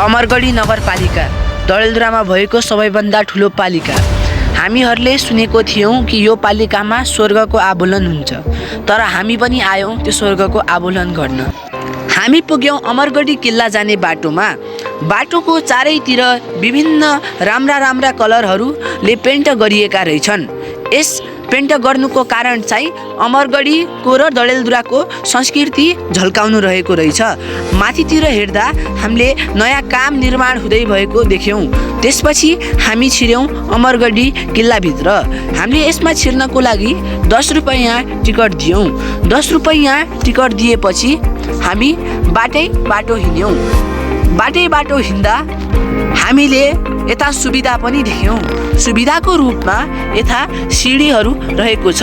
अमरगढी नगरपालिका डडेलधुरामा भएको सबैभन्दा ठुलो पालिका। हामीहरूले सुनेको थियौँ कि यो पालिकामा स्वर्गको आबोलन हुन्छ, तर हामी पनि आयौँ त्यो स्वर्गको आबोलन गर्न। हामी पुग्यौँ अमरगढी किल्ला जाने बाटोमा। बाटोको चारैतिर विभिन्न राम्रा कलरहरूले पेन्ट गरिएका रहेछन्। यस पेन्ट गर्नुको कारण चाहिँ अमरगढीको र डडेलधुराको संस्कृति झल्काउनु रहेको रहेछ। माथितिर हेर्दा हामीले नयाँ काम निर्माण हुँदै भएको देख्यौँ। त्यसपछि हामी छिर्यौँ अमरगढी किल्लाभित्र। हामीले यसमा छिर्नको लागि 10 रुपैयाँ टिकट दियौँ। 10 रुपैयाँ टिकट दिएपछि हामी बाटो हिँड्यौँ। बाटो हिँड्दा हामीले यता सुविधा पनि देख्यौँ। सुविधाको रूपमा यता सिँढीहरू रहेको छ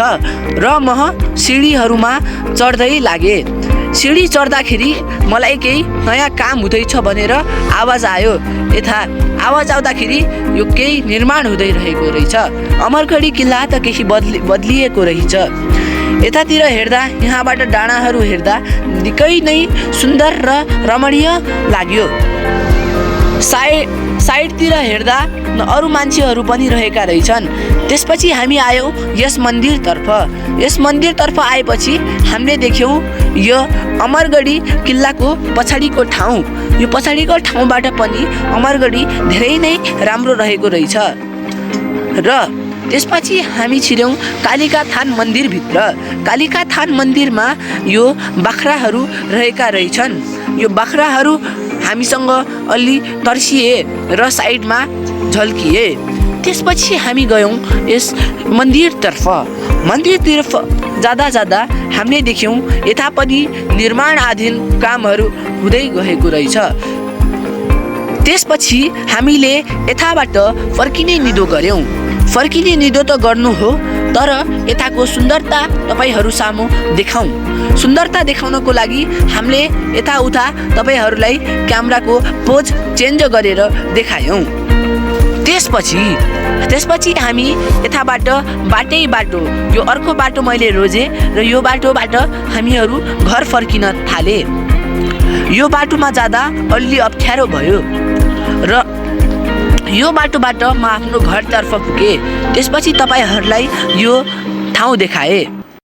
र म सिँढीहरूमा चढ्दै लागेँ। सिँढी चढ्दाखेरि मलाई केही नयाँ काम हुँदैछ भनेर आवाज आयो। यता आवाज आउँदाखेरि यो केही निर्माण हुँदै रहेको रहेछ। अमरगढी किल्ला त केही बदलिएको रहेछ। यतातिर हेर्दा यहाँबाट डाँडाहरू हेर्दा निकै नै सुन्दर र रमणीय लाग्यो। साइडतिर हेर्दा अरू मान्छेहरू पनि रहेका रहेछन्। त्यसपछि हामी आयौँ यस मन्दिरतर्फ। यस मन्दिरतर्फ आएपछि हामीले देख्यौँ यो अमरगढी किल्लाको पछाडिको ठाउँ। यो पछाडिको ठाउँबाट पनि अमरगढी धेरै नै राम्रो रहेको रहेछ। र त्यसपछि हामी छिर्यौँ कालिका थान मन्दिरभित्र। कालिका थान मन्दिरमा यो बाख्राहरू रहेका रहेछन्। यो बाख्राहरू हामीसँग अलि तर्सिए र साइडमा झल्किए। त्यसपछि हामी गयौँ यस मन्दिरतर्फ। मन्दिरतर्फ जाँदा हामीले देख्यौँ यता पनि निर्माणाधीन कामहरू हुँदै गएको रहेछ। त्यसपछि हामीले यताबाट फर्किने निधो गऱ्यौँ। फर्किने निधो त गर्नु हो, तर यताको सुन्दरता तपाईहरू सामु देखाउँ। सुन्दरता देखाउनको लागि हामीले यताउता तपाईहरूलाई क्यामेराको पोज चेन्ज गरेर देखायौँ। त्यसपछि हामी यताबाट बाटो यो अर्को बाटो मैले रोजेँ र यो बाटोबाट हामीहरू घर फर्किन थाले। यो बाटोमा जाँदा अलि अप्ठ्यारो भयो र यो बाटोबाट म आफ्नो घरतर्फ पुगेँ। त्यसपछि तपाईहरूलाई यो ठाउँ देखाएँ।